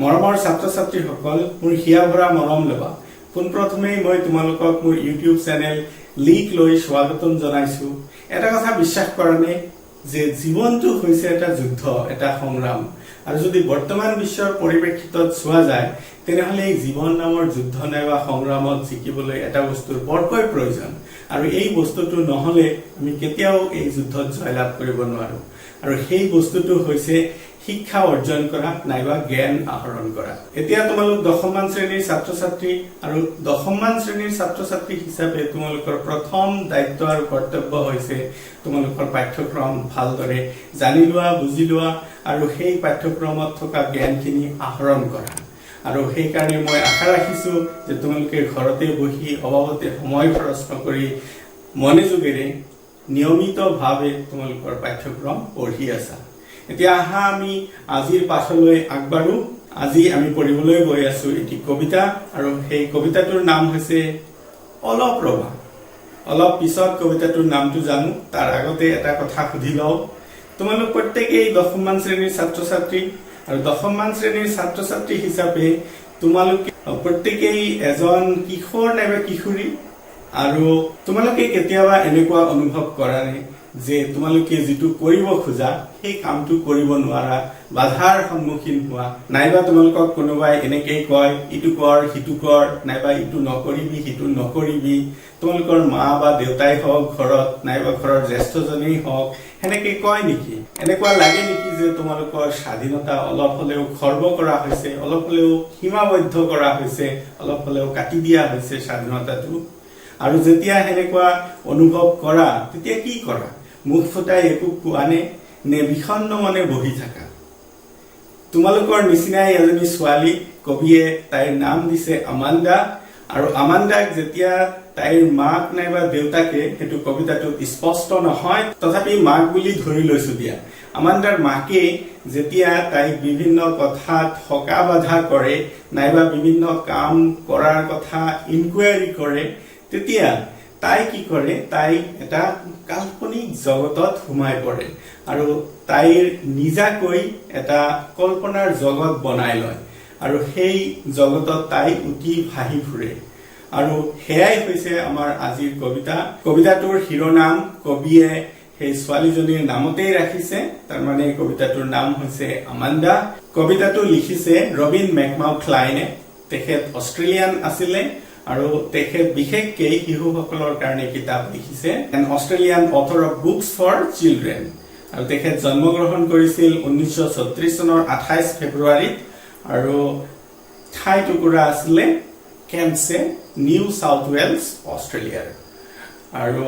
মৰমৰ ছাত্ৰ-ছাত্ৰীসকল মোৰ হিয়া ভৰা মৰম লবা পোনপ্ৰথমে মই তোমালোকক মোৰ ইউটিউব চেনেল লিক লৈ স্বাগতম জনাইছো। এটা কথা বিশ্বাস কৰানে যে জীৱনটো হৈছে এটা যুদ্ধ, এটা সংগ্ৰাম, আৰু যদি বৰ্তমান বিশ্বৰ পৰিপ্ৰেক্ষিতত চোৱা যায় তেনেহলে এই জীৱন নামৰ যুদ্ধ নাইবা সংগ্ৰামত জিকিবলৈ এটা বস্তুৰ বৰকৈ প্ৰয়োজন, আৰু এই বস্তুটো নহলে আমি কেতিয়াও এই যুদ্ধত জয়লাভ কৰিব নোৱাৰো। আৰু সেই বস্তুটো হৈছে শিক্ষা অৰ্জন কৰা নাইবা জ্ঞান আহৰণ কৰা। এতিয়া তোমালোক দশমমান শ্ৰেণীৰ ছাত্ৰ-ছাত্ৰী, আৰু দশমমান শ্ৰেণীৰ ছাত্ৰ-ছাত্ৰী হিচাপে তোমালোকৰ প্ৰথম দায়িত্ব আৰু কৰ্তব্য হৈছে তোমালোকৰ পাঠ্যক্ৰম ভালদৰে জানি লোৱা, বুজি লোৱা, আৰু সেই পাঠ্যক্ৰমত থকা জ্ঞানখিনি আহৰণ কৰা। আৰু সেই কাৰণে মই আশা ৰাখিছো যে তোমালোকে ঘৰতে বহি অবাবতে সময় খৰচ নকৰি মনোযোগেৰে নিয়মিতভাৱে তোমালোকৰ পাঠ্যক্ৰম পঢ়ি আছা। এতিয়া আহা আমি আজিৰ পাঠলৈ আগবাঢ়ো। আজি আমি পঢ়িবলৈ গৈ আছো এটি কবিতা, আৰু সেই কবিতাটোৰ নাম হৈছে অলপ ৰবা। অলপ পিছত কবিতাটোৰ নামটো জানো, তাৰ আগতে এটা কথা সুধি লওঁ। তোমালোক প্ৰত্যেকেই দশমমান শ্ৰেণীৰ ছাত্ৰ-ছাত্ৰী, আৰু দশমমান শ্ৰেণীৰ ছাত্ৰ-ছাত্ৰী হিচাপে তোমালোকে প্ৰত্যেকেই এজন কিশোৰ নাইবা কিশোৰী, আৰু তোমালোকে কেতিয়াবা এনেকুৱা অনুভৱ কৰা নে যে তোমালোকে যিটো কৰিব খোজা সেই কামটো কৰিব নোৱাৰা, বাধাৰ সন্মুখীন হোৱা, নাইবা তোমালোকক কোনোবাই এনেকেই কয় ইটো কৰ সিটো কৰ, নাইবা ইটো নকৰিবি সিটো নকৰিবি। তোমালোকৰ মা বা দেউতাই হওক ঘৰত, নাইবা ঘৰৰ জ্যেষ্ঠজনেই হওক, সেনেকে কয় নেকি? এনেকুৱা লাগে নেকি যে তোমালোকৰ স্বাধীনতা অলপ হলেও খৰ্ব কৰা হৈছে, অলপ হলেও সীমাবদ্ধ কৰা হৈছে, অলপ হলেও কাটি দিয়া হৈছে স্বাধীনতাটো? আৰু যেতিয়া সেনেকুৱা অনুভৱ কৰা তেতিয়া কি কৰা? মুখ ফুটাই একো কোৱা নে বিষণ্ণ মনে বহি থাকা? তোমালোকৰ নিচিনাই এজনী ছোৱালী কবিয়ে তাইৰ নাম দিছে আমাণ্ডা, আৰু আমাণ্ডাক যেতিয়া তাইৰ মাক নাইবা দেউতাকে, সেইটো কবিতাটোত স্পষ্ট নহয় তথাপি মাক বুলি ধৰি লৈছো দিয়া, আমাণ্ডাৰ মাকে যেতিয়া তাইক বিভিন্ন কথাত হকা বাধা কৰে নাইবা বিভিন্ন কাম কৰাৰ কথা ইনকুৱাৰী কৰে, তেতিয়া তাই কি কৰে? তাই এটা কাল্পনিক জগতত সোমাই পৰে, আৰু তাইৰ নিজাকৈ এটা কল্পনাৰ জগত বনাই লয়, আৰু সেই জগতত তাই উঠি ভাহি ফুৰে। আৰু সেয়াই হৈছে আমাৰ আজিৰ কবিতা। কবিতাটোৰ শিৰোনাম কবিয়ে সেই ছোৱালীজনীৰ নামতেই ৰাখিছে, তাৰমানে কবিতাটোৰ নাম হৈছে আমাণ্ডা। কবিতাটো লিখিছে ৰবিন মেকমাউথ-ক্লাইনে। তেখেত অষ্ট্ৰেলিয়ান আছিলে, আৰু তেখেত বিশেষকৈ শিশুসকলৰ কাৰণে কিতাপ লিখিছে, an Australian author of books for children. আৰু তেখেত জন্মগ্ৰহণ কৰিছিল 1936 চনৰ 28 ফেব্ৰুৱাৰীত, আৰু ঠাই টুকুৰা আছিলে কেম্পছে, নিউ সাউথ ৱেলছ, অষ্ট্ৰেলিয়াৰ। আৰু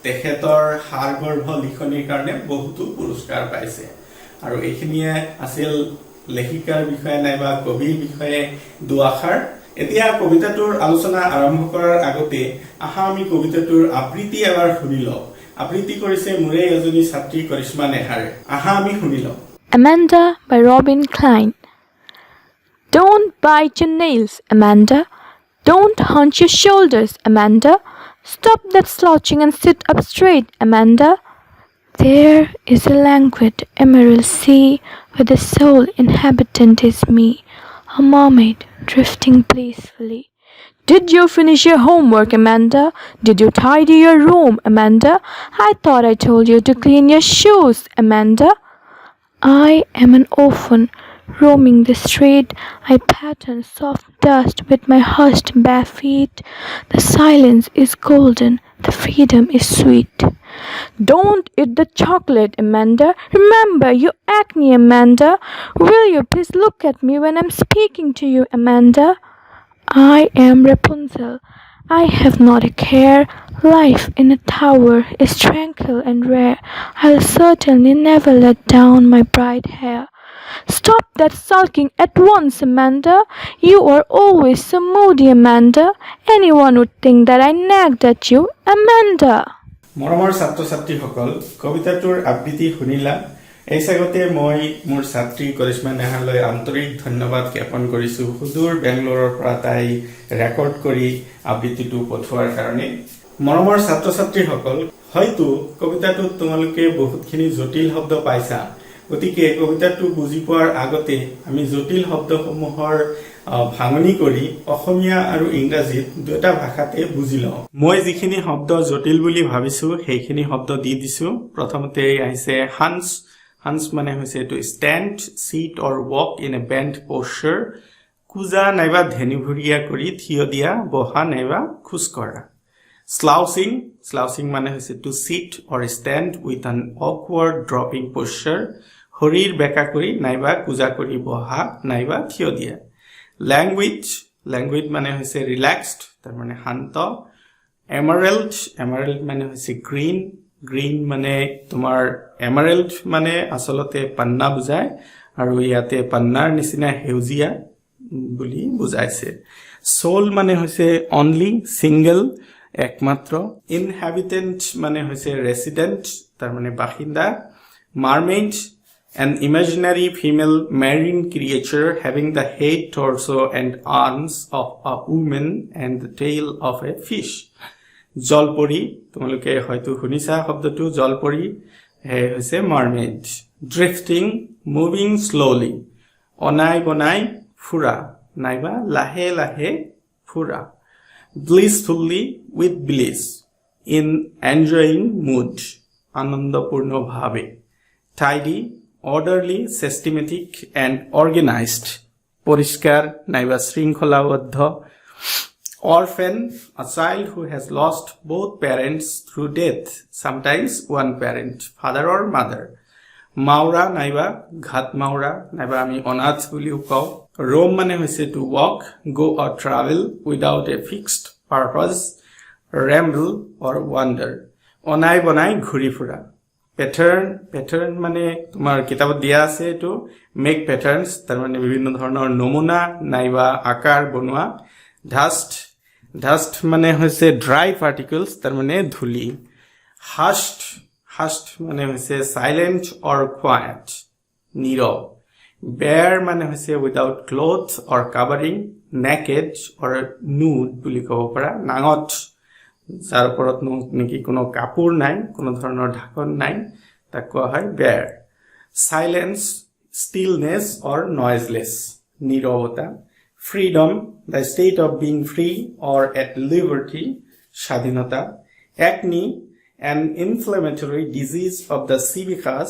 তেখেতৰ সাৰগৰ্ভ লিখনিৰ কাৰণে বহুতো পুৰস্কাৰ পাইছে। আৰু এইখিনিয়ে আছিল লেখিকাৰ বিষয়ে নাইবা কবিৰ বিষয়ে দুআষাৰ। এতিয়া কবিতাটোৰ আলোচনা আৰম্ভ কৰাৰ আগতে আহা আমি কবিতাটোৰ আবৃত্তি এবাৰ শুনি লওঁ। আবৃত্তি কৰিছে মোৰে এজনী ছাত্ৰী কৰিশ্মা নেহাৰে। আহা আমি শুনি লওঁ। Amanda by Robin Klein. Don't bite your nails, Amanda. Don't hunch your shoulders, Amanda. Stop that slouching and sit up straight, Amanda. There is a languid emerald sea where the sole inhabitant is me, a mermaid drifting peacefully. Did you finish your homework, Amanda? Did you tidy your room, Amanda? I thought I told you to clean your shoes, Amanda. I am an orphan roaming the street. I pattern soft dust with my hushed bare feet. The silence is golden, the freedom is sweet. Don't eat the chocolate, Amanda. Remember your acne, Amanda. Will you please look at me when I'm speaking to you, Amanda? I am Rapunzel. I have not a care. Life in a tower is tranquil and rare. I'll certainly never let down my bright hair. Stop that sulking at once, Amanda. You are always so moody, Amanda. Anyone would think that I nagged at you, Amanda. মৰমৰ ছাত্ৰ-ছাত্ৰীসকল, কবিতাটোৰ আবৃত্তি শুনিলা। এই চাগতে মই মোৰ ছাত্ৰী কৰিশ্মা নেহাৰলৈ আন্তৰিক ধন্যবাদ জ্ঞাপন কৰিছো সুদূৰ বেংগলোৰৰ পৰা তাই ৰেকৰ্ড কৰি আবৃত্তিটো পঠোৱাৰ কাৰণে। মৰমৰ ছাত্ৰ-ছাত্ৰীসকল, হয়তো কবিতাটোত তোমালোকে বহুতখিনি জটিল শব্দ পাইছা, গতিকে কবিতাটো বুজি পোৱাৰ আগতে আমি জটিল শব্দসমূহৰ ভাঙনি কৰি অসমীয়া আৰু ইংৰাজীত দুটা ভাষাতে বুজি লওঁ মই যিখিনি শব্দ জটিল বুলি ভাবিছো সেইখিনি শব্দ দি দিছো প্ৰথমতে আহিছে হান্স হান্স মানে হৈছে to stand sit or walk in a bend posture কুজা নাইবা ধেনুভুৰিয়া কৰি থিয় দিয়া বহা নাইবা খোজ কৰা স্লাউচিং স্লাউচিং মানে হৈছে to sit or stand with an awkward drooping posture শৰীৰ বেকা কৰি নাইবা কুজা কৰি বহা নাইবা থিয় দিয়া ল্যাঙ্গুৱেজ ল্যাঙ্গুৱেজ মানে হৈছে ৰিলেক্সড তাৰ মানে শান্ত এমাৰেল্ড এমাৰেল্ড মানে হৈছে গ্ৰীণ গ্ৰীণ মানে তোমাৰ এমাৰেল্ড মানে আসলতে পান্না বুজায় আৰু ইয়াতে পান্নাৰ নিচিনা হেউজিয়া বুলি বুজাইছে সোল মানে হৈছে অনলি সিঙ্গেল একমাত্ৰ ইনহেবিটেন্ট মানে হৈছে ৰেসিডেন্ট তাৰ মানে বাসিন্দা mermaid an imaginary female marine creature having the head, torso and arms of a woman and the tail of a fish. জলপৰী তোমালোকে হয়তো শুনিছা শব্দটো জলপৰী হৈছে মাৰমেইড ড্ৰিফটিং মুভিং স্লোলি অনাই বনাই ফুৰা নাইবা লাহে লাহে ফুৰা blissfully with bliss in enjoying mood আনন্দপূৰ্ণ ভাৱে tidy orderly, systematic and organized. Poriskar naiba shrinkhalabaddha. Orphan, a child who has lost both parents through death, sometimes one parent, father or mother. Maura naiba ghat maura naiba ami onath buliu kau. Roam mane hoise to walk, go or travel without a fixed purpose, ramble or wander. Onai bonai ghuri fura. প্যাটাৰ্ণ মানে তোমাৰ কিতাপত দিয়া আছে এটো make প্যাটাৰ্নস তাৰ মানে বিভিন্ন ধৰণৰ নমুনা নাইবা আকাৰ বনোৱা ডাস্ট মানে হৈছে ড্ৰাই পাৰ্টিকলস তাৰ মানে ধূলি হাস্ট মানে হৈছে সাইলেন্ট অৰ কোৱাইট নীৰৱ বেয়াৰ মানে হৈছে উইদাউট ক্লথ অৰ কাভাৰিং নেকেড অৰ নুড বুলি ক'ব পাৰা নাঙত যাৰ ওপৰত নেকি কোনো কাপোৰ নাই কোনো ধৰণৰ ঢাকন নাই তাক কোৱা হয় বেয়াৰ সাইলেন্স ষ্টিলনেছ অৰ নয়েজলেছ নীৰৱতা freedom the state of being free or at liberty স্বাধীনতা একনি an inflammatory disease of the sebaceous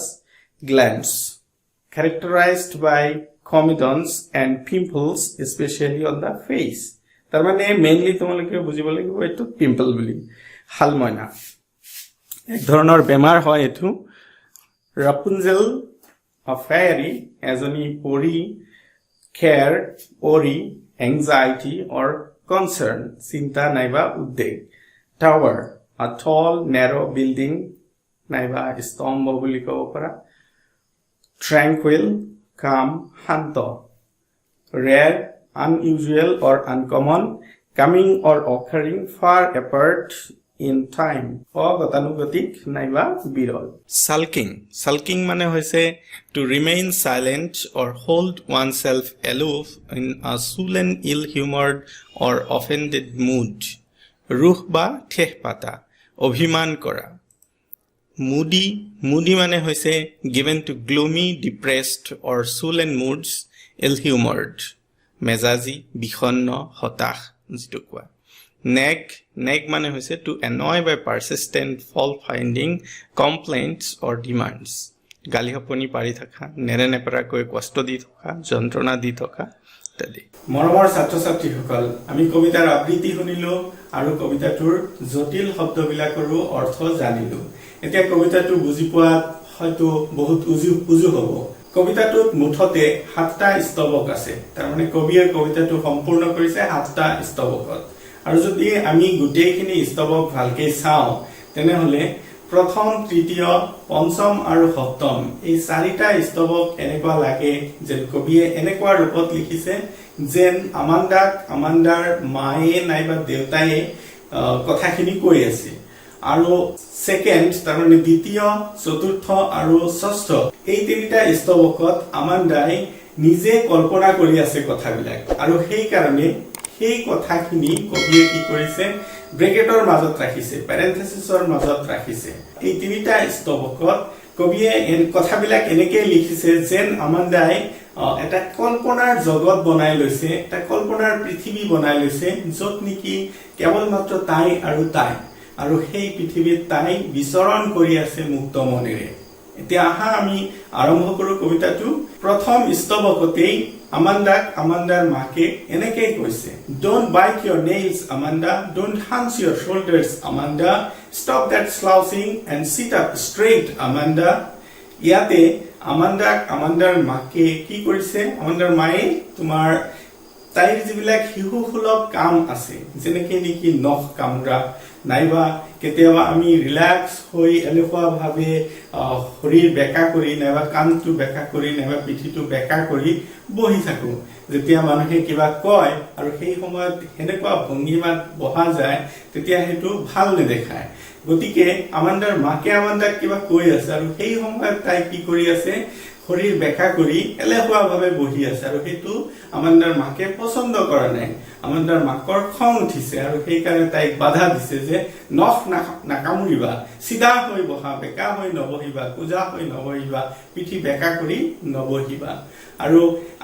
glands characterized by comedons and pimples especially on the face তাৰ মানে মেইনলি তোমালোকে বুজিব লাগিব এটো পিম্পল বুলি হালময়না এক ধৰণৰ বেমাৰ হয় এটো ৰাপুনজেল অ ফেয়াৰী এজনী পৰী কেয়াৰ অৰি এংজাইটি অৰ কনসাৰ্ন চিন্তা নাইবা উদ্বেগ টাৱাৰ আ টল নেৰো বিল্ডিং নাইবা স্তম্ভ বুলি ক'ব পাৰা tranquil calm শান্ত rare unusual or uncommon coming or occurring far apart in time অগতানুগতিক নাইবা বিৰল sulking মানে হৈছে to remain silent or hold oneself aloof in a sullen ill-humored or offended mood ruh বা ঠেহ পাতা অভিমান কৰা moody মানে হৈছে given to gloomy depressed or sullen moods ill-humored মেজাজি বিষণ্ণ হতাশ যেটো কোৱা নেগ মানে হৈছে to annoy by persistent fault finding complaints or demands গালি হপনি পাৰি থকা নেৰে নেপৰাকৈ কষ্ট দি থকা যন্ত্ৰণা দি থকা ইত্যাদি মৰমৰ ছাত্ৰ ছাত্ৰীসকল আমি কবিতাৰ আবৃত্তি শুনিলো আৰু কবিতাটোৰ জটিল শব্দবিলাকৰো অৰ্থ জানিলো এতিয়া কবিতাটো বুজি পোৱা হয়তো বহুত উজু হ'ব কবিতাটোত মুঠতে 7টা স্তবক আছে তাৰ মানে কবিয়ে কবিতাটো সম্পূৰ্ণ কৰিছে 7টা স্তবকত আৰু যদি আমি গোটেইখিনি স্তবক ভালকৈ চাওঁ তেনেহলে প্ৰথম তৃতীয় পঞ্চম আৰু সপ্তম এই 4টা স্তবক এনেকুৱা লাগে যে কবিয়ে এনেকুৱা ৰূপত লিখিছে যেন আমান্দাৰ মায়ে নাইবা দেউতায়ে কথাখিনি কৈ আছে আৰু সেকেন্ড তাৰ মানে দ্বিতীয় চতুৰ্থ আৰু ষষ্ঠ এই তিনিটা স্তবকত আমান্দাই নিজে কল্পনা কৰি আছে কথাবিলাক আৰু সেই কাৰণে সেই কথাখিনি কবিয়ে কি কৰিছে ব্ৰেকেটৰ মাজত ৰাখিছে প্যাৰেন্থেসিছৰ মাজত ৰাখিছে এই তিনিটা স্তবকত কবিয়ে কথাবিলাক এনেকে লিখিছে যেন আমান্দাই এটা কল্পনাৰ জগত বনাই লৈছে, এটা কল্পনাৰ পৃথিৱী বনাই লৈছে য'ত নেকি কেৱল মাত্ৰ তাই আৰু সেই পৃথিৱীত তাই বিচৰণ কৰি আছে মুক্ত মনেৰে। এতিয়া আহা আমি আৰম্ভ কৰো কবিতাটো। প্ৰথম স্তবকতেই আমান্দাক আমান্দাৰ মাকে এনেকৈ কৈছে, Don't bite your nails, Amanda. Don't hunch your shoulders, Amanda. Stop that slouching and sit up straight, Amanda. ইয়াতে আমান্দাক আমান্দাৰ মাকে কি কৰিছে? আমান্দাৰ মায়ে তোমাৰ তাইৰ যিবিলাক শিশুসুলভ কাম আছে, যেনেকৈ নেকি নখ কামৰা, নাইবা কেতিয়াবা আমি ৰিলেক্স হৈ এলেহুৱাভাৱে শৰীৰ বেকা কৰি, নাইবা কাণটো বেকা কৰি, নাইবা পিঠিটো বেকা কৰি বহি থাকো। যেতিয়া মানুহে কিবা কয় আৰু সেই সময়ত সেনেকুৱা ভংগীমাত বহা যায়, তেতিয়া সেইটো ভাল নেদেখায়। গতিকে আমান্দাৰ মাকে আমান্দাক কিবা কৈ আছে আৰু সেই সময়ত তাই কি কৰি আছে? শৰীৰ বেকা কৰি এলেহুৱাভাৱে বহি আছে, আৰু সেইটো আমান্দাৰ মাকে পছন্দ কৰা নাই। আমান্দাৰ মাকৰ খং উঠিছে আৰু সেইকাৰণে তাইক বাধা দিছে যে নখ নাকামুৰিবা, চিধা হৈ বহা, বেকা হৈ নবহিবা, কোজা হৈ নবহিবা, পিঠি বেকা কৰি নবহিবা। আৰু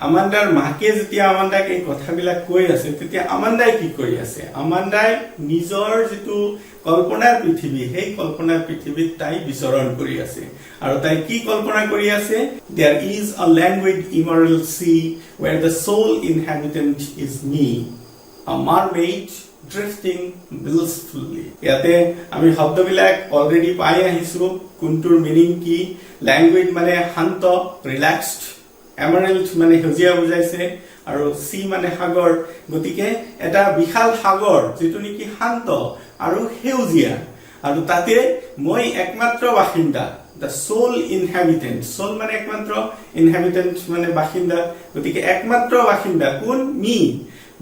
আমান্দাৰ মাকে যেতিয়া আমান্দাক এই কথাবিলাক কৈ আছে, তেতিয়া আমান্দাই কি কৰি আছে? আমান্দাই নিজৰ যিটো কল্পনাৰ পৃথিৱী, সেই কল্পনাৰ পৃথিৱীত তাই বিচৰণ কৰি আছে। আৰু তাই কি কল্পনা কৰি আছে? There is a languid immoral sea where the sole inhabitant is me, a mermaid drifting blissfully. ইয়াতে আমি শব্দবিলাক অলৰেডি পাই আহিছো, কোনটোৰ মিনিং কি। ল্যাঙ্গুইড মানে শান্ত, ৰিলেক্সড, এমাৰেল্ট মানে সেউজীয়া বুজাইছে, আৰু সি মানে সাগৰ। গতিকে এটা বিশাল সাগৰ যিটো নেকি শান্ত আৰু সেউজীয়া, আৰু তাতে মই একমাত্ৰ বাসিন্দা, the sole inhabitant. soul মানে একমাত্ৰ, inhabitant মানে বাসিন্দা। গতিকে একমাত্ৰ বাসিন্দা কোন? মি,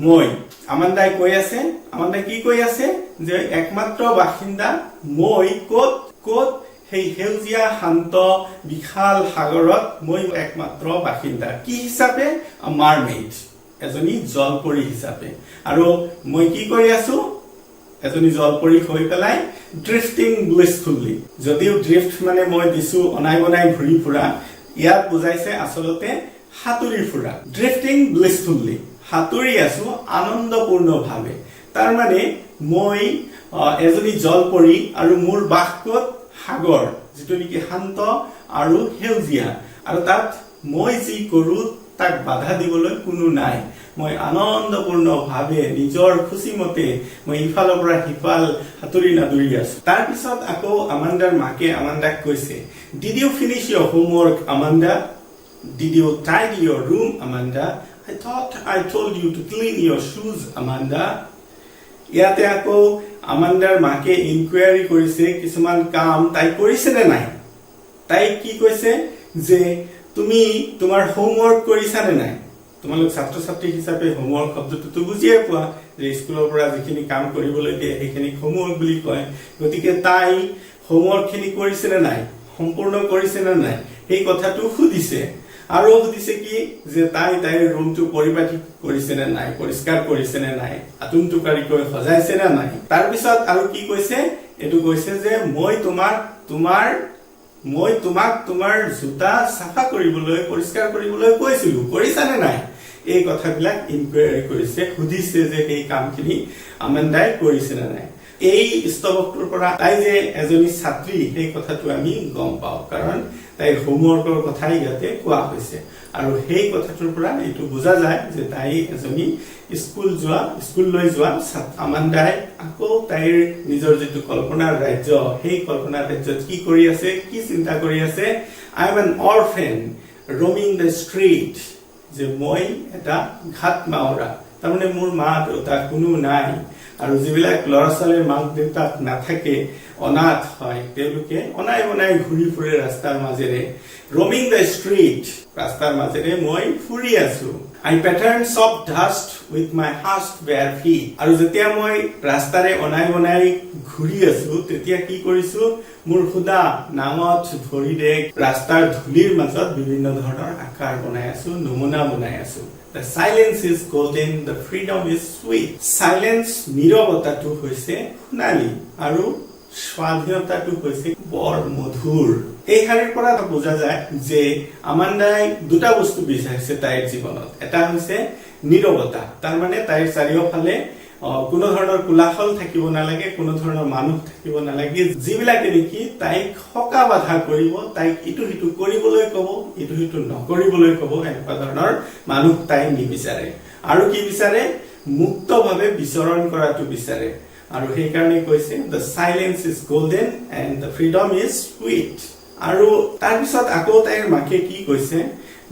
মই। আমান্দাই কৈ আছে, আমান্দাই কি কৈ আছে? যে একমাত্ৰ বাসিন্দা মই ক'ত? ক'ত? সেই সেউজীয়া শান্ত বিশাল সাগৰত মই একমাত্ৰ বাসিন্দা। কি হিচাপে? মাৰমেইড, এজনী জলপৰী হিচাপে। আৰু মই কি কৰি আছো? এজনী জলপৰী হৈ পেলাই ড্ৰিফটিং ব্লিছফুলি। যদিও ড্ৰিফট মানে মই দিছো অনাই বনাই ঘূৰি ফুৰা, ইয়াত বুজাইছে আচলতে সাঁতুৰি ফুৰা। ড্ৰিফটিং ব্লিছফুলি, সাঁতুৰি আছো আনন্দপূৰ্ণভাৱে। তাৰ মানে মই এজনী জলপৰী আৰু মোৰ বাস ক'ত? সাগৰ, যিটো নেকি শান্ত আৰু সেউজীয়া, আৰু তাত মই যি কৰো তাক বাধা দিবলৈ কোনো নাই। মই আনন্দপূৰ্ণভাৱে নিজৰ খুচিমতে মই ইফালৰ পৰা সিফাল সাঁতুৰি নাদুৰি আছো। তাৰ পিছত আকৌ আমান্দাৰ মাকে আমান্দাক কৈছে, Did you finish your homework, Amanda? Did you tidy your room, Amanda? I thought I told you to clean your shoes, Amanda. ইয়াতে আকৌ আমান্দাৰ মাকে ইনকুৱাৰী কৰিছে কিছুমান কাম তাই কৰিছে নে নাই। তাই কি কৈছে? যে তুমি তোমাৰ হোমৱৰ্ক কৰিছা নে নাই? তোমালোক ছাত্ৰ ছাত্ৰী হিচাপে হোমৱৰ্ক শব্দটো বুজিয়ে পোৱা, যে স্কুলৰ পৰা যিখিনি কাম কৰিবলৈ দিয়ে সেইখিনি হোমৱৰ্ক বুলি কয়। গতিকে তাই হোমৱৰ্কখিনি কৰিছে নে নাই, সম্পূৰ্ণ কৰিছে নে নাই, সেই কথাটো সুধিছে। আৰু সুধিছে কি? যে তাইৰ ৰুমটো পৰিপাটি কৰিছে নে নাই, পৰিষ্কাৰ কৰিছে নে নাই, আতুমটুকাৰিকৈ সজাইছে নে নাই। তাৰপিছত আৰু কি কৈছে? এইটো কৈছে যে মই তোমাক তোমাৰ জোতা চাফা কৰিবলৈ, পৰিষ্কাৰ কৰিবলৈ কৈছিলো, কৰিছা নে নাই? এই কথাবিলাক ইনকুৱাৰী কৰিছে, সুধিছে যে সেই কামখিনি আমান্দাই কৰিছে নে নাই। এই স্তবকটোৰ পৰা তাই যে এজনী ছাত্ৰী সেই কথাটো আমি গম পাওঁ, কাৰণ তাইৰ হোমৱৰ্কৰ কথাই ইয়াতে কোৱা হৈছে। আৰু সেই কথাটোৰ পৰা এইটো বুজা যায় যে তাই এজনী স্কুললৈ যোৱা ছাত্ৰী। আমান্দাই আকৌ তাইৰ নিজৰ যিটো কল্পনাৰ ৰাজ্য, সেই কল্পনাৰ ৰাজ্যত কি কৰি আছে, কি চিন্তা কৰি আছে? I am an orphan roaming the street. যে মই এটা ঘাট মাওৰা, তাৰমানে মোৰ মা দেউতা কোনো নাই, আৰু যিবিলাক ল'ৰা ছোৱালীৰ মাক দেউতাক নাথাকে, অনাথ হয়, তেওঁলোকে অনাই বনাই ঘূৰি ফুৰে ৰাস্তাৰ মাজেৰে। roaming the street, ৰাস্তাৰ মাজেৰে মই ফুৰি আছো। I patterned soft dust with my hushed bare feet. আৰু যেতিয়া মই ৰাস্তাৰে অনাই বনাই ঘূৰি আছো, তেতিয়া কি কৰিছো? মোৰ খুদা নাঙঠ ভৰিৰে ৰাস্তাৰ ধূলিৰ মাজত বিভিন্ন ধৰণৰ আকাৰ বনাই আছো, নমুনা বনাই আছো। The silence is golden, the freedom is sweet. Silence, নীৰৱতাটো হৈছে সোণালী আৰু স্বাধীনতাটো হৈছে বৰ মধুৰ এই শাৰীৰ পৰা বুজা যায় যে আমান্দাই দুটা বস্তু বিচাৰিছে তাইৰ জীৱনত এটা হৈছে নীৰৱতা তাৰ মানে তাইৰ চাৰিওফালে কোনো ধৰণৰ কোলাহল থাকিব নালাগে কোনো ধৰণৰ মানুহ থাকিব নালাগে যিবিলাকে নেকি তাইক হকা বাধা কৰিব তাইক ইটো হিটো কৰিবলৈ ক'ব ইটো হিটো নকৰিবলৈ ক'ব এনেকুৱা ধৰণৰ মানুহ তাই নিবিচাৰে আৰু কি বিচাৰে মুক্তভাৱে বিচৰণ কৰাটো বিচাৰে আৰু সেই কাৰণে কৈছে the silence is golden and the freedom is sweet আৰু তাৰ পিছত আকৌ তাইৰ মাকে কি কৈছে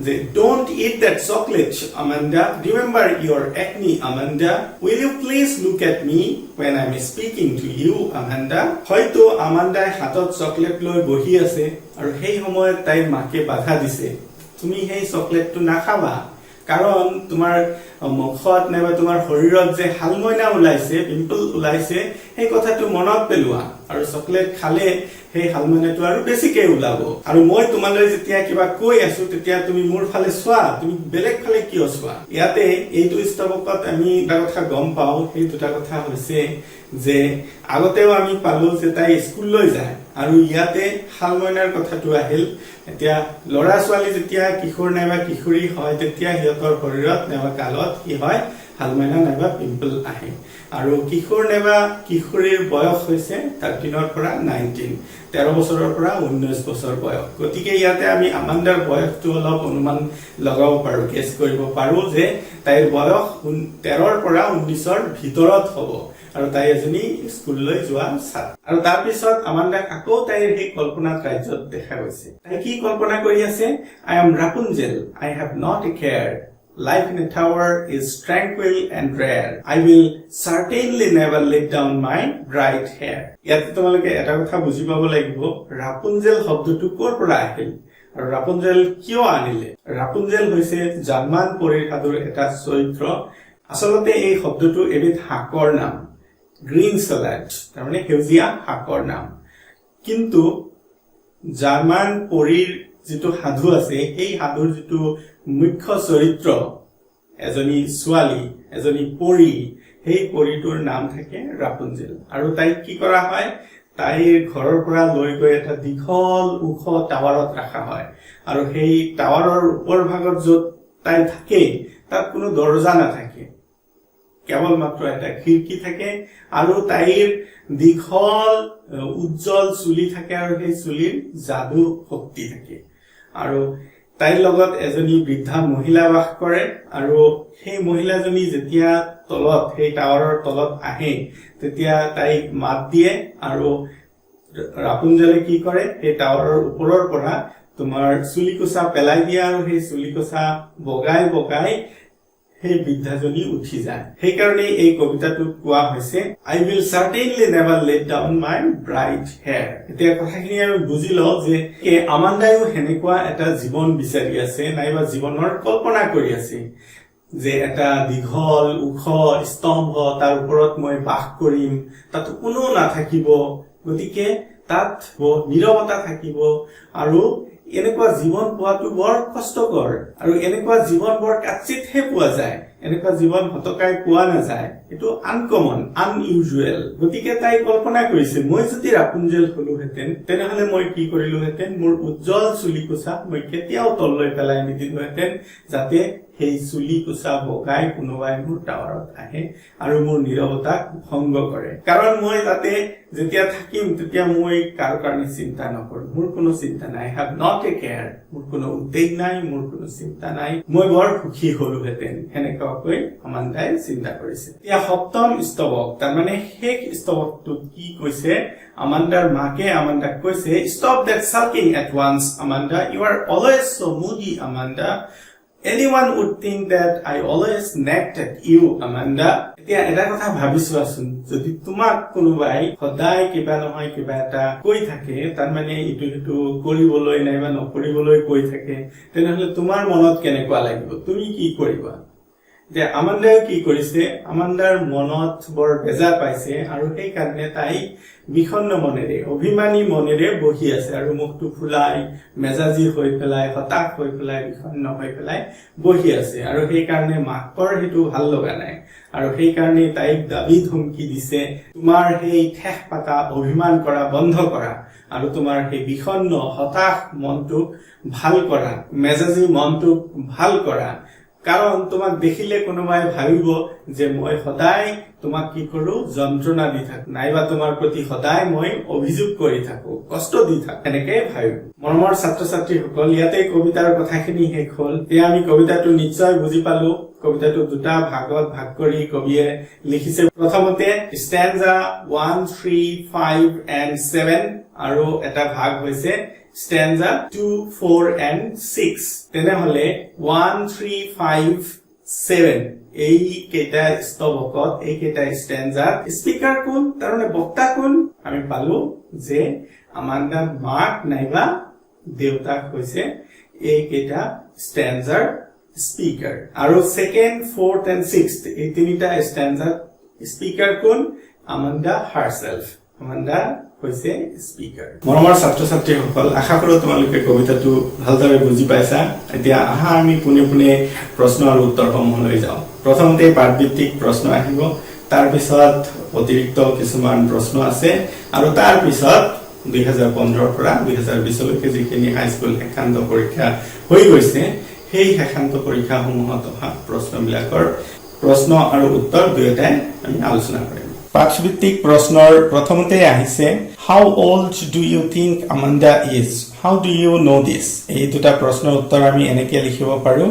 যে don't eat that chocolate Amanda remember your acne Amanda will you please look at me when I'm speaking to you Amanda হয়তো আমান্দাই হাতত চকলেট লৈ বহি আছে আৰু সেই সময়ত তাইৰ মাকে বাধা দিছে তুমি সেই চকলেটটো নাখাবা কাৰণ তোমাৰ মুখত নাইবা তোমাৰ শৰীৰত যে হালমইনা ওলাইছে পিম্পল ওলাইছে সেই কথাটো মনত পেলোৱা আৰু চকলেট খালে সেই হালমইনাটো আৰু বেছিকে ওলাব আৰু মই তোমালৈ যেতিয়া কিবা কৈ আছো তেতিয়া তুমি মোৰ ফালে চোৱা তুমি বেলেগ ফালে কিয় চোৱা ইয়াতে এইটো স্তবকত আমি এটা কথা গম পাও সেই দুটা কথা হৈছে যে আগতেও আমি পালো যে তাই স্কুললৈ যায় আৰু ইয়াতে হালমইনাৰ কথাটো আহিল এতিয়া লৰা ছোৱালী যেতিয়া কিশোৰ নাইবা কিশোৰী হয় তেতিয়া হিয়তৰ শৰীৰত নাইবা কালত কি হয় হালমইনা নাইবা পিম্পল আহে আৰু কিশোৰ নাইবা কিশোৰীৰ বয়স হৈছে 13 পৰা 19 13 বছৰৰ পৰা 19 বছৰ বয়স গতিকে ইয়াতে আমি আমান্দাৰ বয়সটো অলপ অনুমান লগাব পাৰো গেছ কৰিব পাৰো যে তাইৰ বয়স 13 পৰা 19ৰ ভিতৰত হ'ব আৰু তাই এজনী স্কুললৈ যোৱা ছাত্ৰী আৰু তাৰ পিছত আমান্দাক আকৌ তাইৰ সেই কল্পনা ৰাজ্যত দেখা গৈছে তাই কি কল্পনা কৰি আছে I am Rapunzel I have not a care Life in a tower is tranquil and rare. I will certainly never let down my bright hair. ইয়াতে তোমালোকে এটা কথা বুজি পাব লাগিব ৰাপুঞ্জেল শব্দটো ক'ৰ পৰা আহিল আৰু ৰাপুঞ্জেল কিয় আনিলে ৰাপুঞ্জেল হৈছে জাৰ্মান পৰীৰ সাধুৰ এটা চৰিত্ৰ আচলতে এই শব্দটো এবিধ শাকৰ নাম গ্ৰীন সালাড তাৰমানে সেউজীয়া শাকৰ নাম কিন্তু জাৰ্মান পৰীৰ যিটো সাধু আছে এই সাধুৰ যিটো মুখ্য চৰিত্ৰ এজনী ছোৱালী এজনী পৰী সেই পৰীটোৰ নাম থাকে ৰাপুঞ্জেল আৰু তাইক কি কৰা হয় তাইৰ ঘৰৰ পৰা লৈ গৈ এটা দীঘল ওখ টাৱাৰত ৰাখা হয় আৰু সেই টাৱাৰৰ ওপৰ ভাগত য'ত তাই থাকে তাত কোনো দৰজা নাথাকে কেৱল মাত্ৰ এটা খিৰিকী থাকে আৰু তাইৰ দীঘল উজ্জ্বল চুলি থাকে আৰু সেই চুলিৰ যাদু শক্তি থাকে আৰু তাইৰ লগত এজনী বৃদ্ধা মহিলা বাস কৰে আৰু সেই মহিলাজনী যেতিয়া তলত সেই টাৱাৰৰ তলত আহে তেতিয়া তাইক মাত দিয়ে আৰু ৰাপুঞ্জেলে কি কৰে সেই টাৱাৰৰ ওপৰৰ পৰা তোমাৰ চুলিকোছা পেলাই দিয়ে আৰু সেই চুলিকোছা বগাই বগাই সেই বৃদ্ধাজনী উঠি যায় সেইকাৰণে এই কবিতাটো কোৱা হৈছে I will certainly never let down my bright hair এতিয়া কথাখিনি আমি বুজি লওঁ যে আমান্দায়ো হেনেকুৱা এটা জীৱন বিচাৰি আছে নাইবা জীৱনৰ কল্পনা কৰি আছে যে এটা দীঘল ওখ স্তম্ভ তাৰ ওপৰত মই বাস কৰিম তাত কোনো নাথাকিব গতিকে তাত নীৰৱতা থাকিব আৰু এনেকুৱা জীৱন পোৱাটো বৰ কষ্টকৰ আৰু এনেকুৱা জীৱন বৰ কাচিতহে পোৱা যায় এনেকুৱা জীৱন হতকাই পোৱা নাযায় এটো আনকমন আনইউজুৱেল গতিকে তাই কল্পনা কৰিছে মই যদি ৰাপুঞ্জেল হলোহেঁতেন তেনেহলে মই কি কৰিলোহেঁতেন মোৰ উজ্জ্বল চুলিকোছা মই কেতিয়াও তললৈ পেলাই নিদিলোহেঁতেন যাতে সেই চুলিকোছা বগাই কোনোবাই মোৰ টাৱাৰত আহে আৰু মোৰ নীৰৱতাক ভংগ কৰে কাৰণ মই তাতে যেতিয়া থাকিম তেতিয়া মই কাৰো কাৰণে চিন্তা নকৰো মোৰ কোনো চিন্তা নাই I have not a care মোৰ কোনো উদ্বেগ নাই মোৰ কোনো চিন্তা নাই মই বৰ সুখী হলোহেঁতেন হেনেকৈ আমান্দাই চিন্তা কৰিছে এতিয়া সপ্তম স্তবক তাৰমানে শেষ স্তবকটো কি কৈছে আমান্দাৰ মাকে আমান্দাক কৈছে stop that sulking at once Amanda you are always so moody Amanda Anyone would think that I always nagged at you, Amanda. এতিয়া এটা কথা ভাবিছোৱাচোন যদি তোমাক কোনোবাই সদায় কিবা নহয় কিবা এটা কৈ থাকে তাৰ মানে ইটো সিটো কৰিবলৈ নাইবা নকৰিবলৈ কৈ থাকে তেনেহলে তোমাৰ মনত কেনেকুৱা লাগিব তুমি কি কৰিবা যে আমান্দাই কি কৰিছে আমান্দাৰ মনত বৰ বেজাৰ পাইছে আৰু সেই কাৰণে তাই বিখন্ন মনেৰে অভিমানী মনেৰে বহি আছে আৰু মুখটো ফুলাই মেজাজি হৈ পেলাই হতাশ হৈ পেলাই বিখন্ন হৈ পেলাই বহি আছে আৰু সেই কাৰণে মাকৰ হেতু ভাল লগা নাই আৰু সেইকাৰণে তাইক দাবী ধমকি দিছে তোমাৰ সেই ঠেহ পাতা অভিমান কৰা বন্ধ কৰা আৰু তোমাৰ সেই বিষণ্ণ হতাশ মনটোক ভাল কৰা মেজাজি মনটোক ভাল কৰা কাৰণ তোমাক দেখিলে কোনোবাই ভাবিব যে মই সদায় তোমাক কি কৰো যন্ত্ৰণা দি থাকো নাইবা তোমাৰ প্ৰতি সদায় মই অভিযোগ কৰি থাকো কষ্ট দি থাকো এনেকৈ ভাবিব মৰমৰ ছাত্ৰ ছাত্ৰীসকল ইয়াতে কবিতাৰ কথাখিনি শেষ হ'ল এতিয়া আমি কবিতাটো নিশ্চয় বুজি পালো কবিতাটো দুটা ভাগত ভাগ কৰি কবিয়ে লিখিছে প্ৰথমতে স্ট্যান্জা 1 3 5 and 7 আৰু এটা ভাগ হৈছে stanza 2 4 and 6 তেনেহলে 1 3 5 7 এই কেটা স্তবকত এই কেটা স্ট্যান্জা স্পিকাৰ কোন তাৰমানে বক্তা কোন আমি পালো যে আমান্দা মাক নাইবা দেউতাক হৈছে এই কেটা স্ট্যান্জাৰ স্পিকাৰ আৰু সেকেন্ড ফোৰ্থ এণ্ড সিক্সথ এই তিনিটা স্ট্যান্জা স্পিকাৰ কোন আমান্দা হাৰসেল্ফ আমান্দা হৈছে স্পিকাৰ মৰমৰ ছাত্ৰ ছাত্ৰীসকল আশা কৰো তোমালোকে কবিতাটো ভালদৰে বুজি পাইছা এতিয়া আহা আমি পুনে পুনে প্ৰশ্ন আৰু উত্তৰসমূহলৈ যাওঁ প্ৰথমতে পাঠভিত্তিক প্ৰশ্ন আহিব তাৰ পিছত অতিৰিক্ত কিছুমান প্ৰশ্ন আছে আৰু তাৰ পিছত 2015 পৰা 2020 লৈকে যিখিনি হাইস্কুল শিক্ষান্ত পৰীক্ষা হৈ গৈছে সেই শিক্ষান্ত পৰীক্ষাসমূহত অহা প্ৰশ্নবিলাকৰ প্ৰশ্ন আৰু উত্তৰ দুয়োটাই আমি আলোচনা কৰিম পাঠভিত্তিক প্ৰশ্নৰ প্ৰথমতে আহিছে how old do you think Amanda is how do you know this এই দুটা প্ৰশ্নৰ উত্তৰ আমি এনেকৈ লিখিব পাৰো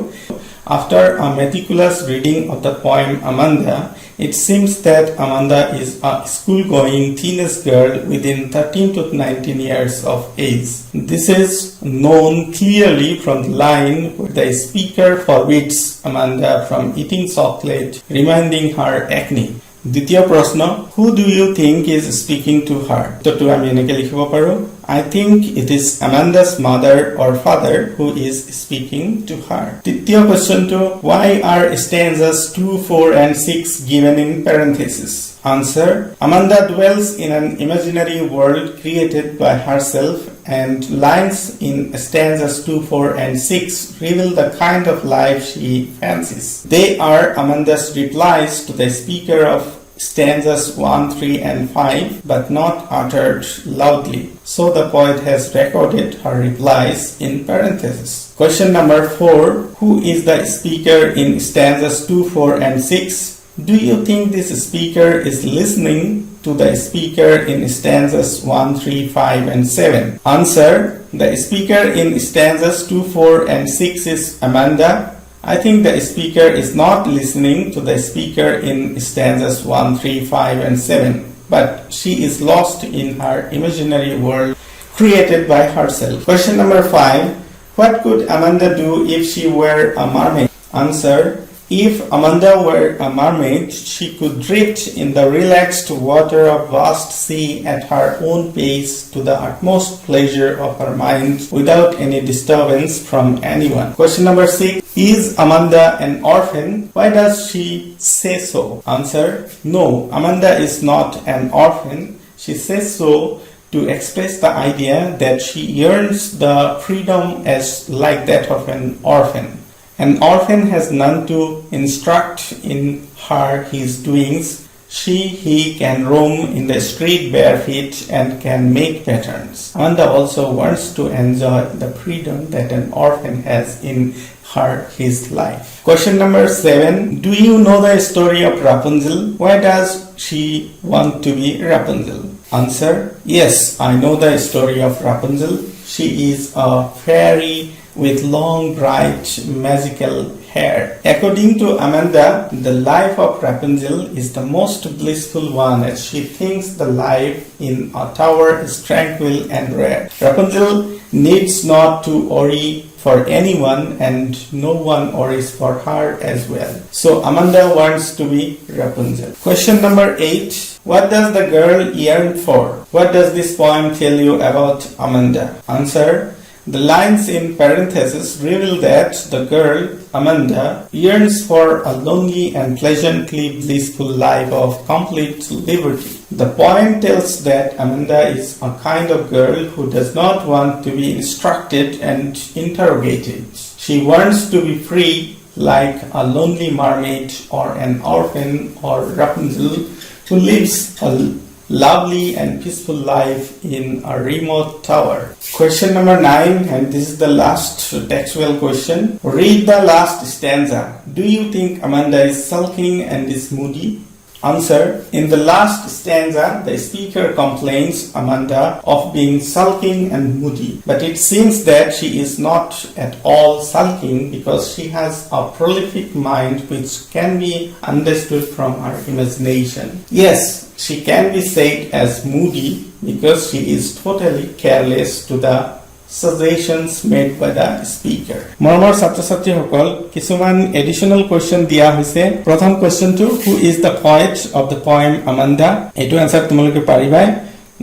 after a meticulous reading of the poem Amanda it seems that Amanda is a school-going teenage girl within 13 to 19 years of age this is known clearly from the line where the speaker forbids Amanda from eating chocolate reminding her acne দ্বিতীয় প্ৰশ্ন who do you think is speaking to her তো আমি এনেকৈ লিখিব পাৰো I think it is Amanda's mother or father who is speaking to her তৃতীয় কোৱেশ্চনটো why are stanzas 2 4 and 6 given in parentheses answer Amanda dwells in an imaginary world created by herself and lines in stanzas 2 4 and 6 reveal the kind of life she fancies they are Amanda's replies to the speaker of stanzas 1 3 and 5 but not uttered loudly so the poet has recorded her replies in parentheses question number 4 who is the speaker in stanzas 2 4 and 6 do you think this speaker is listening to the speaker in stanzas 1 3 5 and 7 answer the speaker in stanzas 2 4 and 6 is Amanda I think the speaker is not listening to the speaker in stanzas 1 3 5 and 7 but she is lost in her imaginary world created by herself question number 5 what could Amanda do if she were a mermaid answer if Amanda were a mermaid, she could drift in the relaxed water of vast sea at her own pace to the utmost pleasure of her mind without any disturbance from anyone. Question number 6. Is Amanda an orphan? Why does she say so? Answer. No, Amanda is not an orphan. She says so to express the idea that she yearns the freedom as like that of an orphan. An orphan has none to instruct in her his doings. He can roam in the street bare feet and can make patterns. Amanda also wants to enjoy the freedom that an orphan has in her his life. Question number 7. Do you know the story of Rapunzel? Why does she want to be Rapunzel? Answer. Yes, I know the story of Rapunzel. She is a fairy with long, bright, magical hair. According to Amanda, the life of Rapunzel is the most blissful one as she thinks the life in a tower is tranquil and rare. Rapunzel needs not to worry for anyone and no one worries for her as well. So Amanda wants to be Rapunzel. Question number 8. What does the girl yearn for? What does this poem tell you about Amanda? Answer. The lines in parentheses reveal that the girl, Amanda, yearns for a lonely and pleasantly blissful life of complete liberty. The poem tells that Amanda is a kind of girl who does not want to be instructed and interrogated. She wants to be free like a lonely mermaid or an orphan or Rapunzel who lives a lovely and peaceful life in a remote tower. Question number 9, and this is the last textual question. Read the last stanza. Do you think Amanda is sulking and is moody? Answer. In the last stanza, the speaker complains Amanda of being sulking and moody, but it seems that she is not at all sulking because she has a prolific mind which can be understood from her imagination. Yes, she can be said as moody because she is totally careless to the suggestions made by the speaker. Mormor ছাত্র-ছাত্রী সকল কিছুমান additional question দিয়া হৈছে প্ৰথম কোয়েশ্চনটো who is the poet of the poem Amanda এটো answer তোমালোকে পাৰিবাই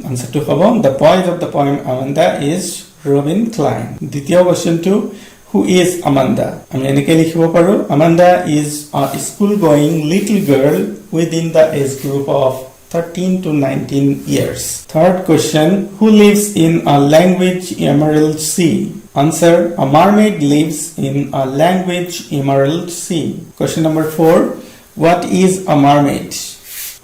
আনসাৰটো হ'ব the poet of the poem Amanda is Robin Klein দ্বিতীয় কোয়েশ্চনটো হু ইজ আমান্ডা আমি এনেকৈ লিখিব পাৰো Amanda is a school going little girl within the age group of 13 to 19 years. Third question, who lives in a language emerald sea? Answer, a mermaid lives in a language emerald sea. Question number 4, what is a mermaid?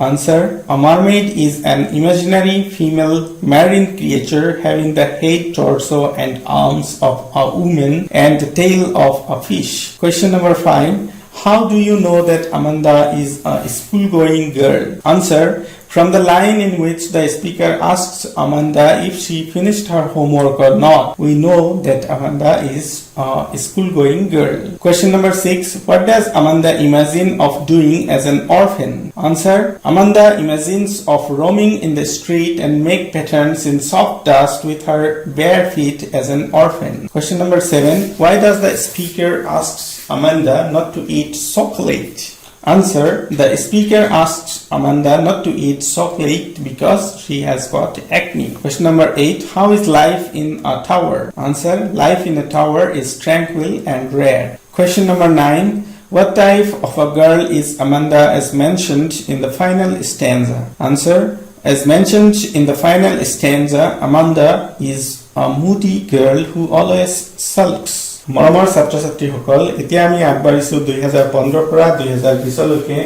Answer, a mermaid is an imaginary female marine creature having the head, torso and arms of a woman and the tail of a fish. Question number 5, how do you know that Amanda is a school-going girl? Answer, from the line in which the speaker asks Amanda if she finished her homework or not, we know that Amanda is a school-going girl. Question number 6, what does Amanda imagine of doing as an orphan? Answer, Amanda imagines of roaming in the street and make patterns in soft dust with her bare feet as an orphan. Question number 7, why does the speaker asks Amanda not to eat chocolate? Answer, the speaker asks Amanda not to eat chocolate because she has got acne. Question number 8, how is life in a tower? Answer, life in a tower is tranquil and rare. Question number 9, what type of a girl is Amanda as mentioned in the final stanza? Answer, as mentioned in the final stanza, Amanda is a moody girl who always sulks. মৰমৰ ছাত্ৰ-ছাত্ৰীসকল এতিয়া আমি আগবাঢ়িছো 2015 পৰা 2020 লৈকে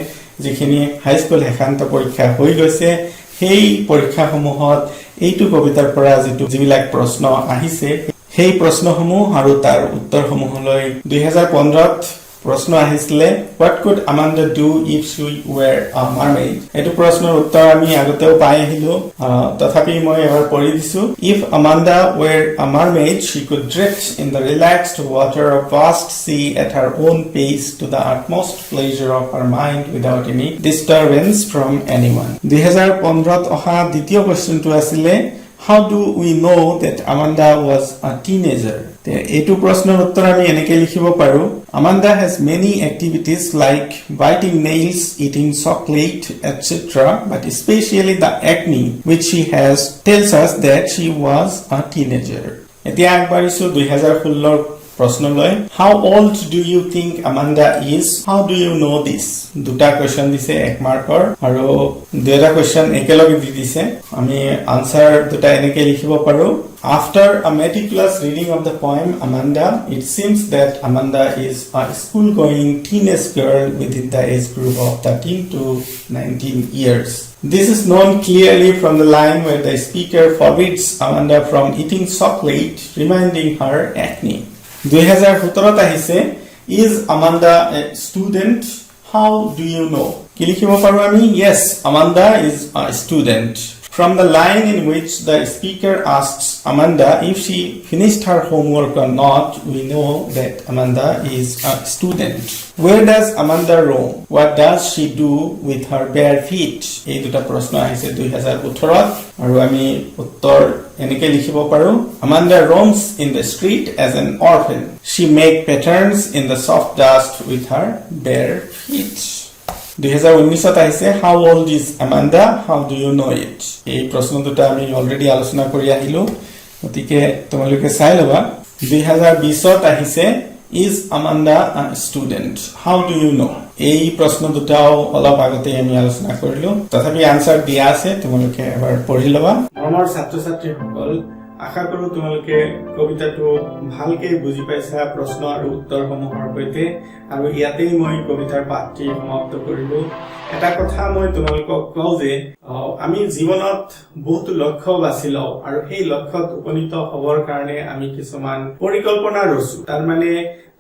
যিখিনি high school হেখান্ত পৰীক্ষা হৈ গৈছে সেই পৰীক্ষাসমূহত এইটো কবিতাৰ পৰা যিবিলাক প্ৰশ্ন আহিছে সেই প্ৰশ্নসমূহ আৰু তাৰ উত্তৰসমূহলৈ 2015 ত প্ৰশ্ন আহিছিলে what could Amanda do if she were a mermaid এটো প্ৰশ্নৰ উত্তৰ আমি আগতেও পাই আহিলো তথাপি মই এবাৰ পঢ়ি দিছো if Amanda were a mermaid she could drift in the relaxed water of vast sea at her own pace to the utmost pleasure of her mind without any disturbance from anyone 2015 ত অহা দ্বিতীয় কোৱেশ্চনটো আছিল how do we know that Amanda was a teenager এটো প্ৰশ্নৰ উত্তৰ আমি এনেকৈ লিখিব পাৰো Amanda has many activities like biting nails, eating chocolate, etc. But especially the acne which she has tells us that she was a teenager. এতিয়া আগবাঢ়িছো 2016 প্ৰশ্নলৈ how old do you think Amanda is? How do you know this? দুটা question দিছে 1 মাৰ্কৰ আৰু দুটা question একেলগে দি দিছে আমি আনসাৰ দুটা এনেকৈ লিখিব পাৰো After a meticulous reading of the poem Amanda, it seems that Amanda is a school-going teenage girl within the age group of 13 to 19 years. This is known clearly from the line where the speaker forbids Amanda from eating chocolate, reminding her acne. 2017 আহিছে Is Amanda a student? How do you know? কি লিখিব পাৰো আমি Yes, Amanda is a student. From the line in which the speaker asks Amanda if she finished her homework or not, we know that Amanda is a student. Where does Amanda roam? What does she do with her bare feet? এই দুটা প্ৰশ্ন আহিছে 2018 আৰু আমি উত্তৰ এনেকৈ লিখিব পাৰো Amanda roams in the street as an orphan. She make patterns in the soft dust with her bare feet. 2019 আহিছে how old is Amanda? How do you know it? এই প্ৰশ্ন দুটা আমি অলৰেডি আলোচনা কৰি আহিলো গতিকে তোমালোকে চাই লবা 2020 আহিছে is Amanda a student? How do you know? এই প্ৰশ্ন দুটাও অলপ আগতে আমি আলোচনা কৰিলো তথাপি আনসাৰ দিয়া আছে তোমালোকে এবাৰ পঢ়ি লবা আমাৰ ছাত্ৰ-ছাত্ৰীসকল আশা কৰো তোমালোকে কবিতাটো ভালকে বুজি পাইছা প্ৰশ্ন আৰু উত্তৰসমূহৰ সৈতে আৰু ইয়াতেই মই কবিতাৰ পাঠটি সমাপ্ত কৰিলো এটা কথা মই তোমালোকক কওঁ যে আমি জীৱনত বহুতো লক্ষ্য বাছি লওঁ আৰু সেই লক্ষ্যত উপনীত হ'বৰ কাৰণে আমি কিছুমান পৰিকল্পনা ৰচো তাৰ মানে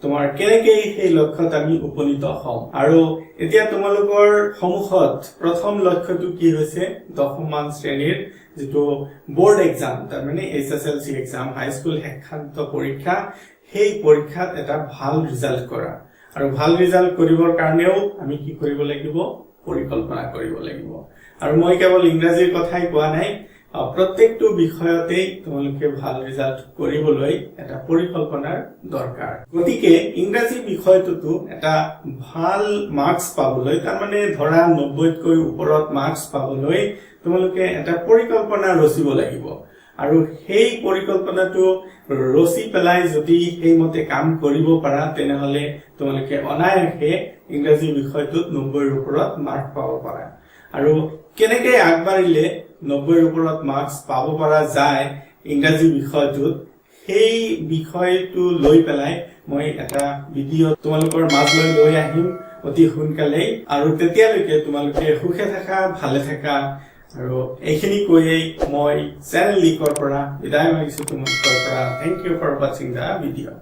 তোমাৰ কেনেকৈ সেই লক্ষ্যত আমি উপনীত হওঁ আৰু এতিয়া তোমালোকৰ সন্মুখত প্ৰথম লক্ষ্যটো কি হৈছে 10ম মান শ্ৰেণীৰ যেটো বোৰ্ড এক্সাম তাৰ মানে SSLC এক্সাম হাই স্কুল শিক্ষান্ত পৰীক্ষা সেই পৰীক্ষাত এটা ভাল ৰিজাল্ট কৰা আৰু ভাল ৰিজাল্ট কৰিবৰ কাৰণেও আমি কি কৰিব লাগিব পৰিকল্পনা কৰিব লাগিব আৰু মই কেৱল ইংৰাজীৰ কথাই কোৱা নাই প্ৰত্যেকটো বিষয়তে তোমালোকে ভাল ৰিজাল্ট কৰিবলৈ এটা পৰিকল্পনাৰ দৰকাৰ গতিকে ইংৰাজী বিষয়টোতো এটা ভাল মাৰ্কস পাবলৈ তাৰ মানে ধৰা 90তকৈ ওপৰত মাৰ্কস পাবলৈ তোমালোকে এটা পৰিকল্পনা ৰচিব লাগিব আৰু সেই পৰিকল্পনাটো ৰচি পেলাই যদি সেইমতে কাম কৰিব পাৰা তেনেহলে তোমালোকে অনায়াসে ইংৰাজী বিষয়টোত 90ৰ ওপৰত মাৰ্ক পাব পাৰা আৰু কেনেকৈ আগবাঢ়িলে 90ৰ ওপৰত মাৰ্কস পাব পৰা যায় ইংৰাজী বিষয়টোত সেই বিষয়টো লৈ পেলাই মই এটা ভিডিঅ' তোমালোকৰ মাজলৈ লৈ আহিম অতি সোনকালে আৰু তেতিয়ালৈকে তোমালোকে সুখে থাকা ভালে থাকা আৰু এইখিনি কৈয়েই মই চেনেল লিকৰ পৰা বিদায় মাগিছো তোমালোকৰ পৰা thank you for watching the video'